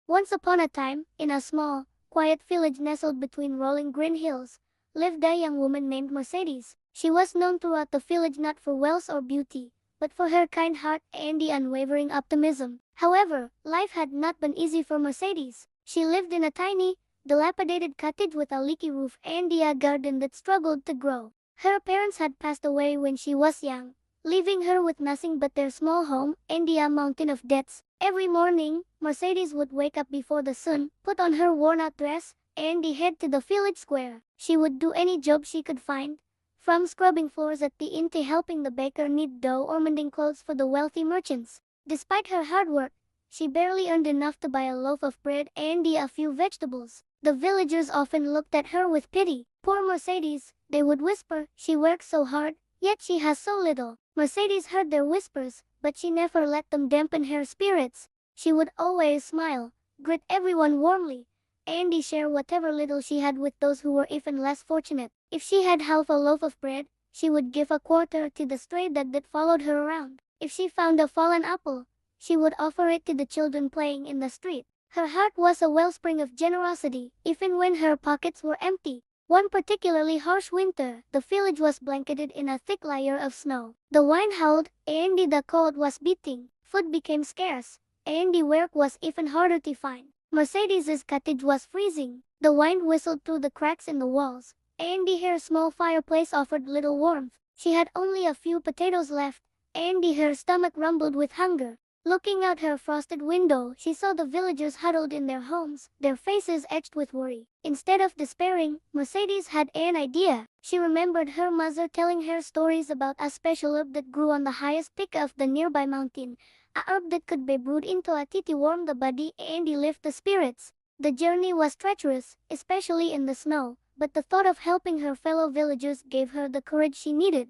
Once upon a time, in a small, quiet village nestled between rolling green hills, lived a young woman named Mercedes. She was known throughout the village not for wealth or beauty, but for her kind heart and the unwavering optimism. However, life had not been easy for Mercedes. She lived in a tiny, dilapidated cottage with a leaky roof and a garden that struggled to grow. Her parents had passed away when she was young, leaving her with nothing but their small home and a mountain of debts. Every morning, Mercedes would wake up before the sun, put on her worn-out dress, and head to the village square. She would do any job she could find, from scrubbing floors at the inn to helping the baker knead dough or mending clothes for the wealthy merchants. Despite her hard work, she barely earned enough to buy a loaf of bread and a few vegetables. The villagers often looked at her with pity. Poor Mercedes, they would whisper, she works so hard, yet she has so little. Mercedes heard their whispers, but she never let them dampen her spirits. She would always smile, greet everyone warmly, and share whatever little she had with those who were even less fortunate. If she had half a loaf of bread, she would give a quarter to the stray dog that followed her around. If she found a fallen apple, she would offer it to the children playing in the street. Her heart was a wellspring of generosity, even when her pockets were empty. One particularly harsh winter, the village was blanketed in a thick layer of snow. The wind howled, and the cold was beating. Food became scarce, and the work was even harder to find. Mercedes's cottage was freezing. The wind whistled through the cracks in the walls, and her small fireplace offered little warmth. She had only a few potatoes left, and her stomach rumbled with hunger. Looking out her frosted window, she saw the villagers huddled in their homes, their faces etched with worry. Instead of despairing, Mercedes had an idea. She remembered her mother telling her stories about a special herb that grew on the highest peak of the nearby mountain, a herb that could be brewed into a tea to warm the body and lift the spirits. The journey was treacherous, especially in the snow, but the thought of helping her fellow villagers gave her the courage she needed.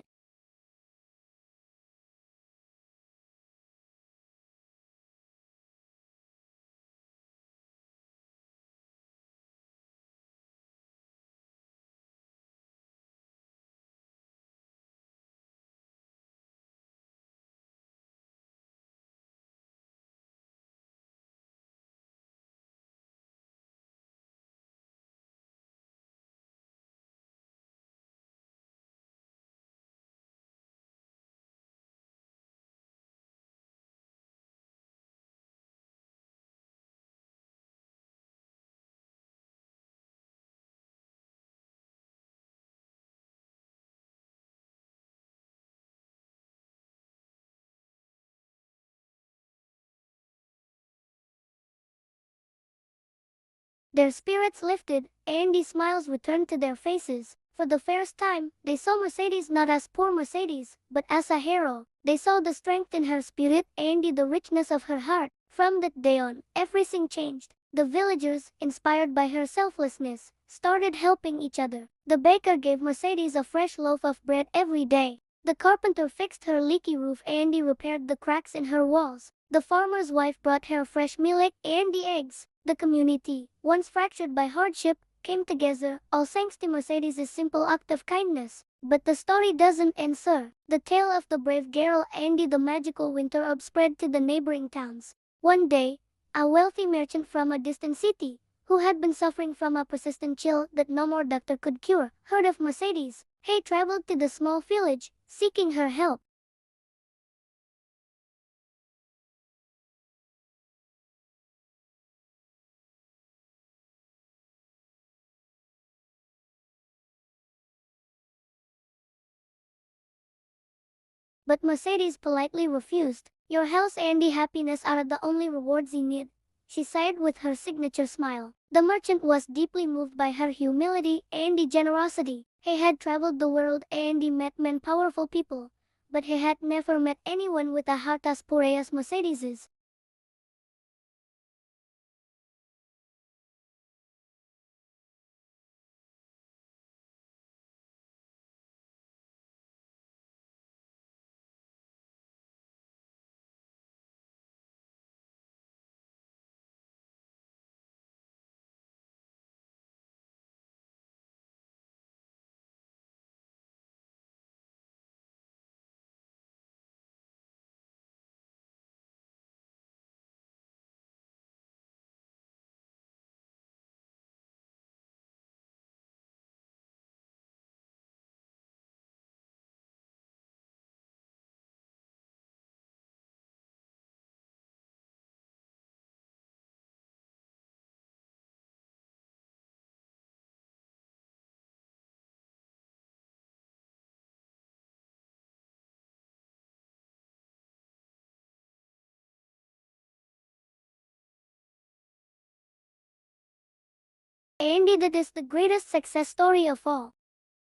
Their spirits lifted, and the smiles returned to their faces. For the first time, they saw Mercedes not as poor Mercedes, but as a hero. They saw the strength in her spirit and the richness of her heart. From that day on, everything changed. The villagers, inspired by her selflessness, started helping each other. The baker gave Mercedes a fresh loaf of bread every day. The carpenter fixed her leaky roof and repaired the cracks in her walls. The farmer's wife brought her fresh milk and the eggs. The community, once fractured by hardship, came together, all thanks to Mercedes' simple act of kindness. But the story doesn't end, sir. The tale of the brave girl and the magical winter herb spread to the neighboring towns. One day, a wealthy merchant from a distant city, who had been suffering from a persistent chill that no more doctor could cure, heard of Mercedes. He traveled to the small village, seeking her help. But Mercedes politely refused. Your health and the happiness are the only rewards you need, she sighed with her signature smile. The merchant was deeply moved by her humility and the generosity. He had traveled the world and he met many powerful people, but he had never met anyone with a heart as poor as Mercedes's. Indeed, it is the greatest success story of all.